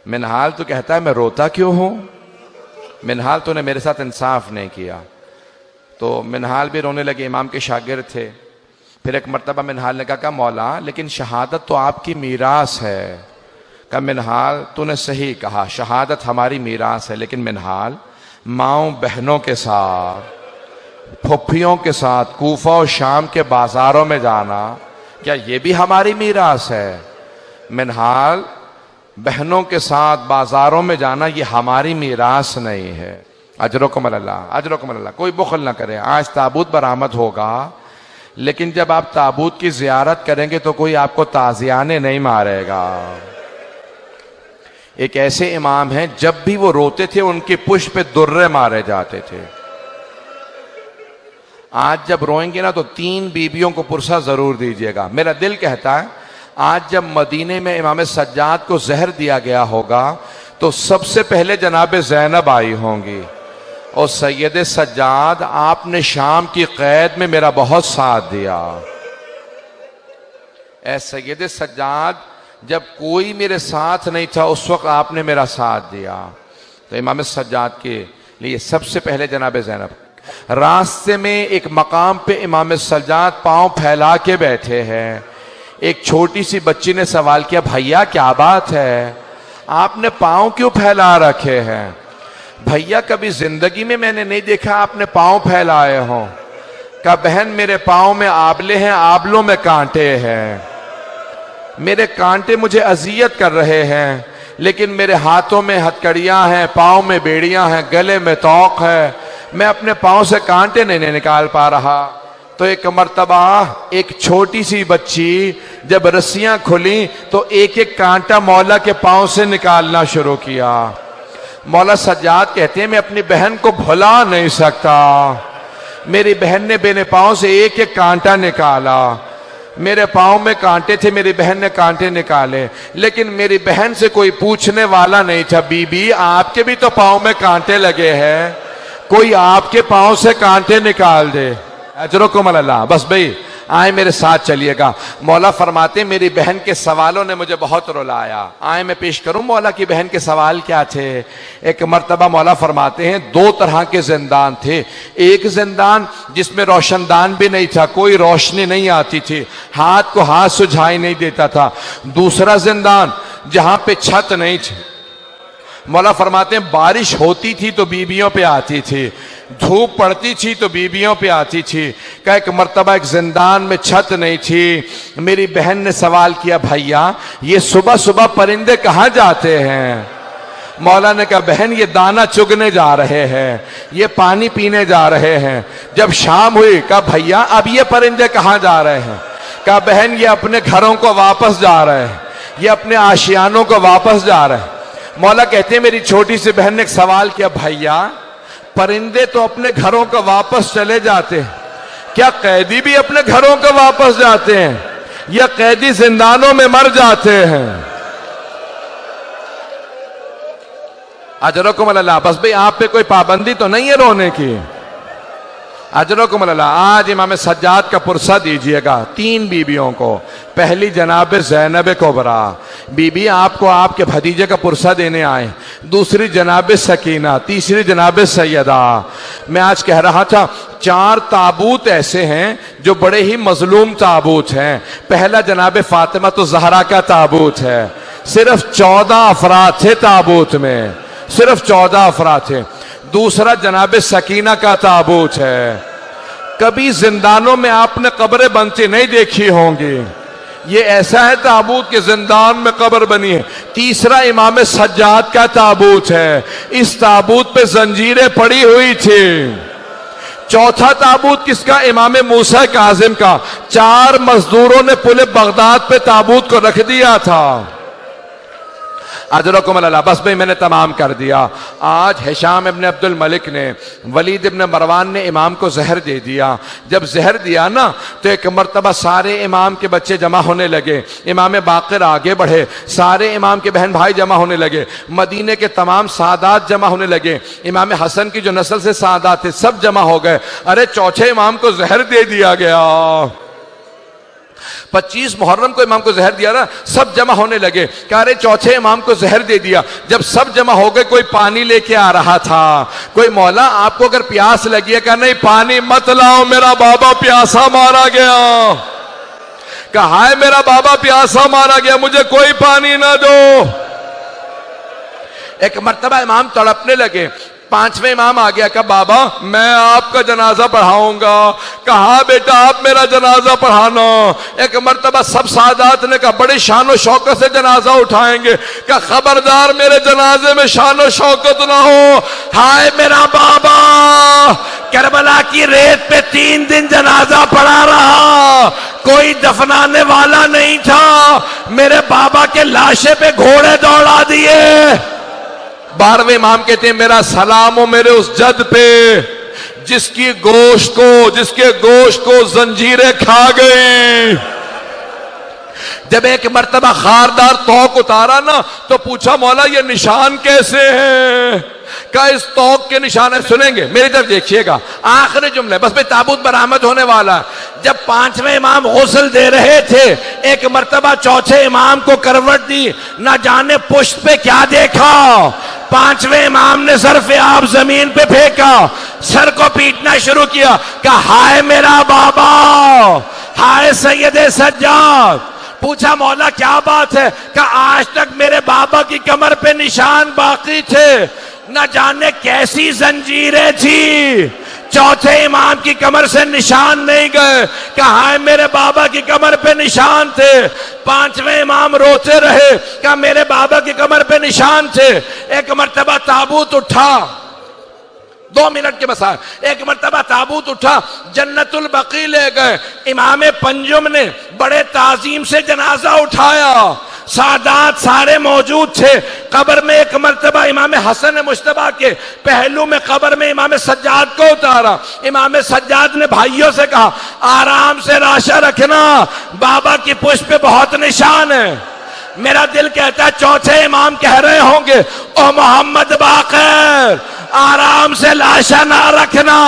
منہال تو کہتا ہے میں روتا کیوں ہوں؟ منہال تو نے میرے ساتھ انصاف نہیں کیا. تو منہال بھی رونے لگے، امام کے شاگرد تھے. پھر ایک مرتبہ منہال نے کہا مولا لیکن شہادت تو آپ کی میراث ہے. کہا منہال تو نے صحیح کہا، شہادت ہماری میراث ہے، لیکن منہال ماؤں بہنوں کے ساتھ، پھپھیوں کے ساتھ کوفہ و شام کے بازاروں میں جانا کیا یہ بھی ہماری میراث ہے؟ منہال بہنوں کے ساتھ بازاروں میں جانا یہ ہماری میراث نہیں ہے. اجرکم اللہ، اجرکم اللہ. کوئی بخل نہ کرے. آج تابوت برآمد ہوگا، لیکن جب آپ تابوت کی زیارت کریں گے تو کوئی آپ کو تازیانے نہیں مارے گا. ایک ایسے امام ہیں جب بھی وہ روتے تھے ان کی پشت پہ درے مارے جاتے تھے. آج جب روئیں گے نا تو 3 بیویوں کو پرسہ ضرور دیجئے گا. میرا دل کہتا ہے آج جب مدینے میں امام سجاد کو زہر دیا گیا ہوگا تو سب سے پہلے جناب زینب آئی ہوں گی. اور سید سجاد آپ نے شام کی قید میں میرا بہت ساتھ دیا. اے سید سجاد جب کوئی میرے ساتھ نہیں تھا اس وقت آپ نے میرا ساتھ دیا. تو امام سجاد کے لیے سب سے پہلے جناب زینب. راستے میں ایک مقام پہ امام سجاد پاؤں پھیلا کے بیٹھے ہیں. ایک چھوٹی سی بچی نے سوال کیا بھیا کیا بات ہے، آپ نے پاؤں کیوں پھیلا رکھے ہیں؟ بھیا کبھی زندگی میں نے نہیں دیکھا آپ نے پاؤں پھیلائے ہوں. کہا بہن میرے پاؤں میں آبلے ہیں، آبلوں میں کانٹے ہیں. میرے کانٹے مجھے اذیت کر رہے ہیں، لیکن میرے ہاتھوں میں ہتکڑیاں ہیں، پاؤں میں بیڑیاں ہیں، گلے میں توق ہے. میں اپنے پاؤں سے کانٹے نہیں نکال پا رہا. تو ایک مرتبہ ایک چھوٹی سی بچی جب رسیاں کھلیں تو ایک ایک کانٹا مولا کے پاؤں سے نکالنا شروع کیا. مولا سجاد کہتے ہیں میں اپنی بہن کو بھلا نہیں سکتا. میری بہن نے میرے پاؤں سے ایک ایک کانٹا نکالا. میرے پاؤں میں کانٹے تھے، میری بہن نے کانٹے نکالے، لیکن میری بہن سے کوئی پوچھنے والا نہیں تھا بی بی آپ کے بھی تو پاؤں میں کانٹے لگے ہیں، کوئی آپ کے پاؤں سے کانٹے نکال دے. اجرکم اللہ. بس بھئی آئیں میرے ساتھ چلیے گا. مولا فرماتے ہیں میری بہن کے سوالوں نے مجھے بہت رلایا. آئیں میں پیش کروں مولا کی بہن کے سوال کیا تھے. ایک مرتبہ مولا فرماتے ہیں 2 طرح کے زندان تھے. ایک زندان جس میں روشن دان بھی نہیں تھا، کوئی روشنی نہیں آتی تھی، ہاتھ کو ہاتھ سجھائی نہیں دیتا تھا. دوسرا زندان جہاں پہ چھت نہیں تھی. مولا فرماتے ہیں بارش ہوتی تھی تو بیویوں پہ آتی تھی، دھوپ پڑتی تھی تو بیویوں پہ آتی تھی. کہ ایک مرتبہ ایک زندان میں چھت نہیں تھی. میری بہن نے سوال کیا بھیا یہ صبح صبح پرندے کہاں جاتے ہیں؟ مولا نے کہا بہن یہ دانہ چگنے جا رہے ہیں، یہ پانی پینے جا رہے ہیں. جب شام ہوئی کہا بھیا اب یہ پرندے کہاں جا رہے ہیں؟ کہا بہن یہ اپنے گھروں کو واپس جا رہے ہیں، یہ اپنے آشیانوں کو واپس جا رہے ہیں. مولا کہتے ہیں میری چھوٹی سی بہن نے ایک سوال کیا بھیا پرندے تو اپنے گھروں کو واپس چلے جاتے ہیں، کیا قیدی بھی اپنے گھروں کو واپس جاتے ہیں یا قیدی زندانوں میں مر جاتے ہیں؟ اجرکم اللہ. بس بھئی آپ پہ کوئی پابندی تو نہیں ہے رونے کی. اجرکم اللہ. آج امام سجاد کا پرسہ دیجئے گا 3 بیویوں کو. پہلی جناب زینب کبریٰ بی بی آپ کو آپ کے بھتیجے کا پرسہ دینے آئے. دوسری جناب سکینہ، تیسری جناب سیدہ. میں آج کہہ رہا تھا 4 تابوت ایسے ہیں جو بڑے ہی مظلوم تابوت ہیں. پہلا جناب فاطمہ الزہرا کا تابوت ہے. صرف 14 افراد تھے تابوت میں، صرف 14 افراد تھے. دوسرا جناب سکینہ کا تابوت ہے. کبھی زندانوں میں آپ نے قبریں بنتی نہیں دیکھی ہوں گی، یہ ایسا ہے تابوت کہ زندان میں قبر بنی ہے. تیسرا امام سجاد کا تابوت ہے، اس تابوت پہ زنجیریں پڑی ہوئی تھی. چوتھا تابوت کس کا؟ امام موسیٰ کاظم کا. 4 مزدوروں نے پل بغداد پہ تابوت کو رکھ دیا تھا. اجرکم اللہ. بس بھئی میں نے تمام کر دیا. آج ہشام ابن عبد الملک نے ولید ابن مروان نے امام کو زہر دے دیا. جب زہر دیا نا تو ایک مرتبہ سارے امام کے بچے جمع ہونے لگے. امام باقر آگے بڑھے، سارے امام کے بہن بھائی جمع ہونے لگے. مدینے کے تمام سادات جمع ہونے لگے. امام حسن کی جو نسل سے سادات تھے سب جمع ہو گئے. ارے چوتھے امام کو زہر دے دیا گیا. 25 محرم کو امام کو زہر دیا نا، سب جمع ہونے لگے، کہا رہے چوتھے امام کو زہر دے دیا۔ جب سب جمع ہو گئے، کوئی پانی لے کے آ رہا تھا، کوئی مولا آپ کو اگر پیاس لگی ہے، کہا نہیں پانی مت لاؤ، میرا بابا پیاسا مارا گیا، کہا ہائے میرا بابا پیاسا مارا گیا، مجھے کوئی پانی نہ دو۔ ایک مرتبہ امام تڑپنے لگے، 5ویں امام آ گیا، کہا بابا میں آپ کا جنازہ پڑھاؤں گا، کہا بیٹا آپ میرا جنازہ پڑھانا۔ ایک مرتبہ سب سادات نے کہا بڑی شان و شوکت سے جنازہ اٹھائیں گے، کہا خبردار میرے جنازے میں شان و شوکت نہ ہو، ہائے میرا بابا کربلا کی ریت پہ 3 دن جنازہ پڑھا رہا، کوئی دفنانے والا نہیں تھا، میرے بابا کے لاشے پہ گھوڑے دوڑا دیے۔ 12ویں امام کہتے ہیں میرا سلام ہو میرے اس جد پہ جس کے گوشت کو زنجیریں کھا گئی۔ جب ایک مرتبہ خاردار توق اتارا نا تو پوچھا مولا یہ نشان کیسے ہیں؟ کہا اس توق کے نشان ہے، سنیں گے میری طرف دیکھیے گا، آخری جملے بس پہ تابوت برآمد ہونے والا۔ جب 5ویں امام غسل دے رہے تھے، ایک مرتبہ چوتھے امام کو کروٹ دی، نہ جانے پشت پہ کیا دیکھا، 5ویں امام نے ظرف آب زمین پہ پھینکا، سر کو پیٹنا شروع کیا، کہا ہائے میرا بابا، ہائے سید سجاد۔ پوچھا مولا کیا بات ہے؟ کہا آج تک میرے بابا کی کمر پہ نشان باقی تھے، نہ جانے کیسی زنجیریں تھی، چوتھے امام کی کمر سے نشان نہیں گئے، کہا ہائے میرے بابا کی کمر پہ نشان تھے۔ 5ویں امام روتے رہے، کہا میرے بابا کی کمر پہ نشان تھے۔ ایک مرتبہ تابوت اٹھا، 2 منٹ کے مسائل، ایک مرتبہ تابوت اٹھا، جنت البقیع لے گئے، امام پنجم نے بڑے تعظیم سے جنازہ اٹھایا، سادات سارے موجود تھے۔ قبر میں ایک مرتبہ امام حسن مجتبیٰ کے پہلو میں قبر میں امام سجاد کو اتارا، امام سجاد نے بھائیوں سے کہا آرام سے راشا رکھنا، بابا کی پشت پہ بہت نشان ہے۔ میرا دل کہتا ہے چوتھے امام کہہ رہے ہوں گے او محمد باقر آرام سے لاشا نہ رکھنا۔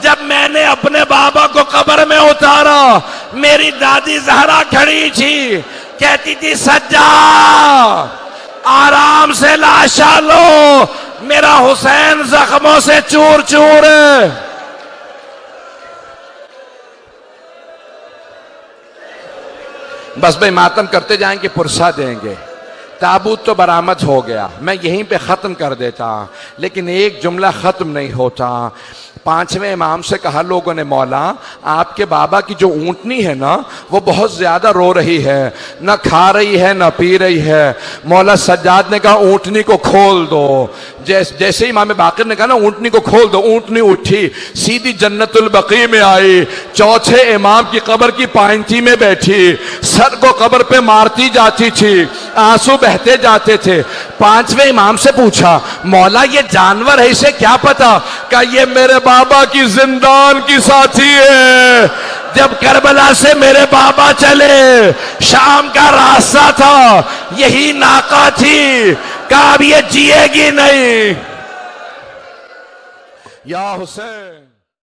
جب میں نے اپنے بابا کو قبر میں اتارا، میری دادی زہرا کھڑی تھی، کہتی تھی سجاد آرام سے لاشا لو، میرا حسین زخموں سے چور چور ہے۔ بس بھائی ماتم کرتے جائیں گے، پرسہ دیں گے، تابوت تو برآمد ہو گیا، میں یہیں پہ ختم کر دیتا، لیکن ایک جملہ ختم نہیں ہوتا۔ 5ویں امام سے کہا لوگوں نے مولا آپ کے بابا کی جو اونٹنی ہے نا وہ بہت زیادہ رو رہی ہے، نہ کھا رہی ہے نہ پی رہی ہے۔ مولا سجاد نے کہا اونٹنی کو کھول دو، جیسے امام باقر نے کہا نا اونٹنی کو کھول دو، اونٹنی اٹھی سیدھی جنت البقیع میں آئی، چوتھے امام کی قبر کی پائنتی میں بیٹھی، سر کو قبر پہ مارتی جاتی تھی، آنسو بہتے جاتے تھے۔ 5ویں امام سے پوچھا مولا یہ جانور ہے اسے کیا پتا؟ کہ یہ میرے بابا کی زندان کی ساتھی ہے، جب کربلا سے میرے بابا چلے شام کا راستہ تھا، یہی ناقہ تھی، کہا اب یہ جیے گی نہیں۔ یا حسین